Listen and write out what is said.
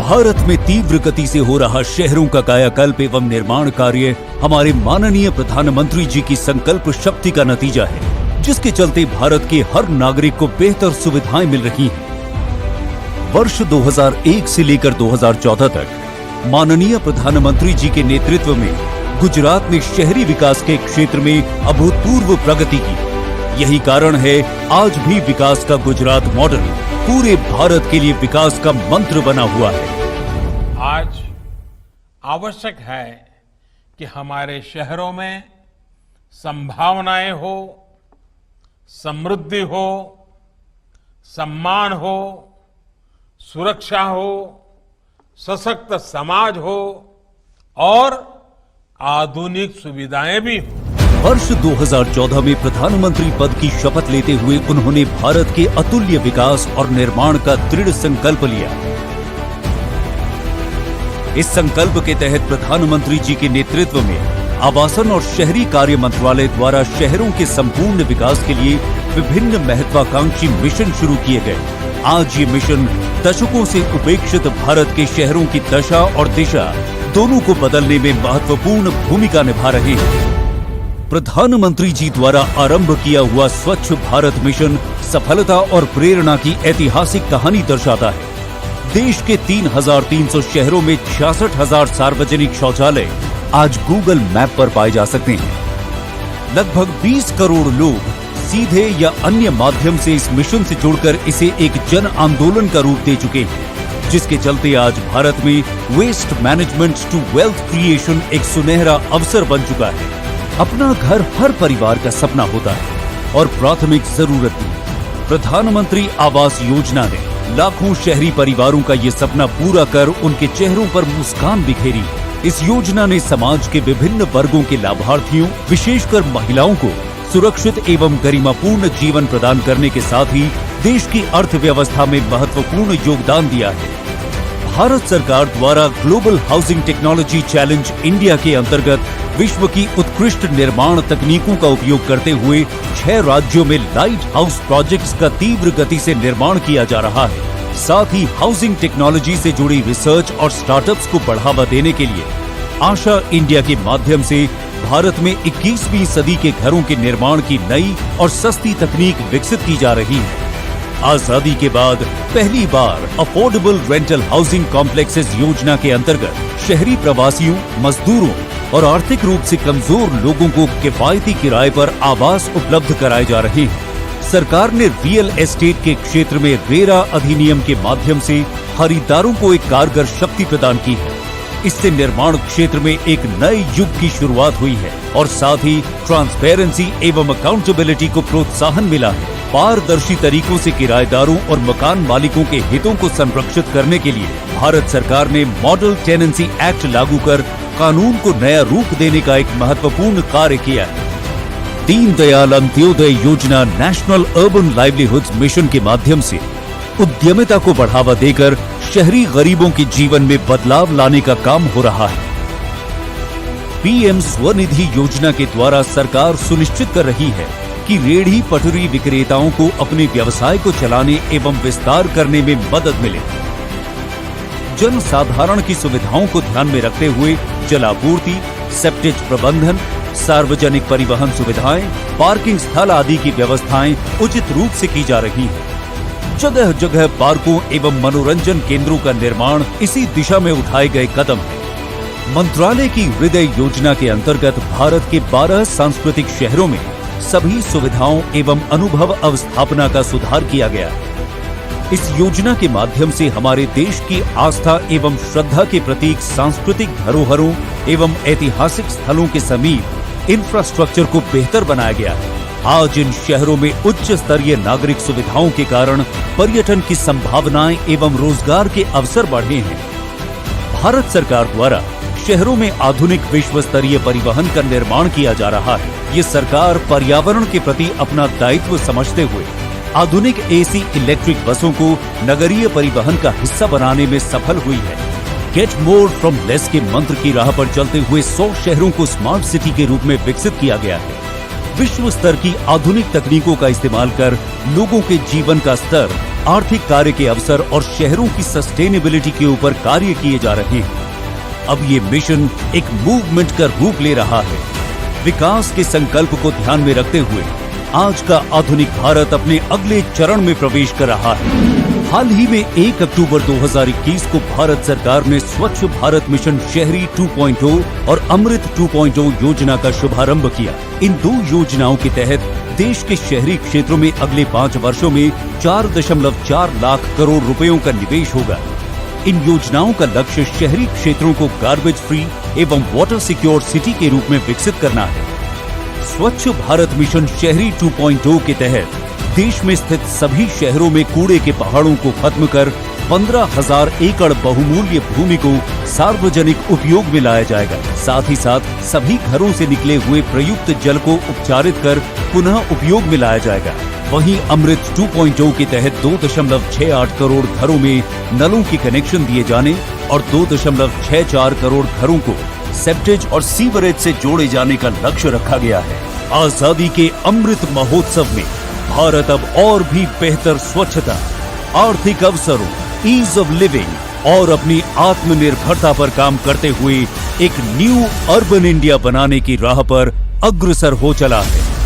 भारत में तीव्र गति से हो रहा शहरों का कायाकल्प एवं निर्माण कार्य हमारे माननीय प्रधानमंत्री जी की संकल्प शक्ति का नतीजा है, जिसके चलते भारत के हर नागरिक को बेहतर सुविधाएं मिल रही हैं। वर्ष 2001 से लेकर 2014 तक माननीय प्रधानमंत्री जी के नेतृत्व में गुजरात ने शहरी विकास के क्षेत्र में अभूतपूर्व प्रगति की। यही कारण है आज भी विकास का गुजरात मॉडल पूरे भारत के लिए विकास का मंत्र बना हुआ है। आज आवश्यक है कि हमारे शहरों में संभावनाएं हो, समृद्धि हो, सम्मान हो, सुरक्षा हो, सशक्त समाज हो और आधुनिक सुविधाएं भी हो। वर्ष 2014 में प्रधानमंत्री पद की शपथ लेते हुए उन्होंने भारत के अतुल्य विकास और निर्माण का दृढ़ संकल्प लिया। इस संकल्प के तहत प्रधानमंत्री जी के नेतृत्व में आवासन और शहरी कार्य मंत्रालय द्वारा शहरों के संपूर्ण विकास के लिए विभिन्न महत्वाकांक्षी मिशन शुरू किए गए। आज ये मिशन दशकों से उपेक्षित भारत के शहरों की दशा और दिशा दोनों को बदलने में महत्वपूर्ण भूमिका निभा रहे हैं। प्रधानमंत्री जी द्वारा आरंभ किया हुआ स्वच्छ भारत मिशन सफलता और प्रेरणा की ऐतिहासिक कहानी दर्शाता है। देश के 3,300 शहरों में 66,000 सार्वजनिक शौचालय आज गूगल मैप पर पाए जा सकते हैं। लगभग 20 करोड़ लोग सीधे या अन्य माध्यम से इस मिशन से जुड़कर इसे एक जन आंदोलन का रूप दे चुके हैं, जिसके चलते आज भारत में waste management to wealth creation एक सुनहरा अवसर बन चुका है। अपना घर हर परिवार का सपना होता है और प्राथमिक जरूरत भी। प्रधानमंत्री आवास योजना ने लाखों शहरी परिवारों का ये सपना पूरा कर उनके चेहरों पर मुस्कान बिखेरी। इस योजना ने समाज के विभिन्न वर्गों के लाभार्थियों, विशेषकर महिलाओं को सुरक्षित एवं गरिमापूर्ण जीवन प्रदान करने के साथ ही देश की अर्थव्यवस्था में महत्वपूर्ण योगदान दिया है। भारत सरकार द्वारा global housing technology challenge India के अंतर्गत विश्व की उत्कृष्ट निर्माण तकनीकों का उपयोग करते हुए 6 राज्यों में लाइट हाउस प्रोजेक्ट्स का तीव्र गति से निर्माण किया जा रहा है। साथ ही हाउसिंग टेक्नोलॉजी से जुड़ी रिसर्च और स्टार्टअप्स को बढ़ावा देने के लिए आशा इंडिया के माध्यम से भारत में 21वीं सदी के घरों के निर्माण की नई और सस्ती तकनीक विकसित की जा रही है। आजादी के बाद पहली बार अफोर्डेबल रेंटल हाउसिंग कॉम्प्लेक्सेस योजना के अंतर्गत शहरी प्रवासियों, मजदूरों और आर्थिक रूप से कमजोर लोगों को किफायती किराए पर आवास उपलब्ध कराए जा रहे हैं। सरकार ने रियल एस्टेट के क्षेत्र में रेरा अधिनियम के माध्यम से खरीदारों को एक कारगर शक्ति प्रदान की है। इससे निर्माण क्षेत्र में एक नए युग की शुरुआत हुई है और साथ ही ट्रांसपेरेंसी एवं अकाउंटेबिलिटी को प्रोत्साहन मिला है। पारदर्शी तरीकों से किराएदारों और मकान मालिकों के हितों को संरक्षित करने के लिए भारत सरकार ने मॉडल टेनेंसी एक्ट लागू कर कानून को नया रूप देने का एक महत्वपूर्ण कार्य किया है। दीनदयाल अंत्योदय योजना नेशनल अर्बन लाइवलीहुड्स मिशन के माध्यम से उद्यमिता को बढ़ावा देकर शहरी गरीबों के जीवन में बदलाव लाने का काम हो रहा है। पीएम स्वनिधि योजना के द्वारा सरकार सुनिश्चित कर रही है कि रेहड़ी पटरी विक्रेताओं को अपने व्यवसाय को चलाने एवं विस्तार करने में मदद मिले। जन साधारण की सुविधाओं को ध्यान में रखते हुए जलापूर्ति, सेप्टेज प्रबंधन, सार्वजनिक परिवहन सुविधाएं, पार्किंग स्थल आदि की व्यवस्थाएं उचित रूप से की जा रही हैं। जगह जगह पार्कों एवं मनोरंजन केंद्रों का निर्माण इसी दिशा में उठाए गए कदम है। मंत्रालय की हृदय योजना के अंतर्गत भारत के 12 सांस्कृतिक शहरों में सभी सुविधाओं एवं अनुभव अवस्थापना का सुधार किया गया है। इस योजना के माध्यम से हमारे देश की आस्था एवं श्रद्धा के प्रतीक सांस्कृतिक धरोहरों एवं ऐतिहासिक स्थलों के समीप इंफ्रास्ट्रक्चर को बेहतर बनाया गया है। आज इन शहरों में उच्च स्तरीय नागरिक सुविधाओं के कारण पर्यटन की संभावनाएं एवं रोजगार के अवसर बढ़े हैं। भारत सरकार द्वारा शहरों में आधुनिक विश्व स्तरीय परिवहन का निर्माण किया जा रहा है। ये सरकार पर्यावरण के प्रति अपना दायित्व समझते हुए आधुनिक एसी इलेक्ट्रिक बसों को नगरीय परिवहन का हिस्सा बनाने में सफल हुई है। गेट मोर फ्रॉम लेस के मंत्र की राह पर चलते हुए 100 शहरों को स्मार्ट सिटी के रूप में विकसित किया गया है। विश्व स्तर की आधुनिक तकनीकों का इस्तेमाल कर लोगों के जीवन का स्तर आर्थिक कार्य के अवसर और शहरों की सस्टेनेबिलिटी के ऊपर कार्य किए जा रहे हैं। अब ये मिशन एक मूवमेंट का रूप ले रहा है। विकास के संकल्प को ध्यान में रखते हुए आज का आधुनिक भारत अपने अगले चरण में प्रवेश कर रहा है। हाल ही में 1 अक्टूबर 2021 को भारत सरकार ने स्वच्छ भारत मिशन शहरी 2.0 और अमृत 2.0 योजना का शुभारंभ किया। इन दो योजनाओं के तहत देश के शहरी क्षेत्रों में अगले 5 वर्षों में 4.4 लाख करोड़ रुपयों का निवेश होगा। इन योजनाओं का लक्ष्य शहरी क्षेत्रों को गार्बेज फ्री एवं वाटर सिक्योर सिटी के रूप में विकसित करना है। स्वच्छ भारत मिशन शहरी 2.0 के तहत देश में स्थित सभी शहरों में कूड़े के पहाड़ों को खत्म कर 15,000 एकड़ बहुमूल्य भूमि को सार्वजनिक उपयोग में लाया जाएगा। साथ ही साथ सभी घरों से निकले हुए प्रयुक्त जल को उपचारित कर पुनः उपयोग में लाया जाएगा। वहीं अमृत 2.0 के तहत 2.68 करोड़ घरों में नलों के कनेक्शन दिए जाने और 2.64 करोड़ घरों को सेप्टेज और सीवरेज से जोड़े जाने का लक्ष्य रखा गया है। आजादी के अमृत महोत्सव में भारत अब और भी बेहतर स्वच्छता, आर्थिक अवसरों, ईज ऑफ लिविंग और अपनी आत्मनिर्भरता पर काम करते हुए एक न्यू अर्बन इंडिया बनाने की राह पर अग्रसर हो चला है।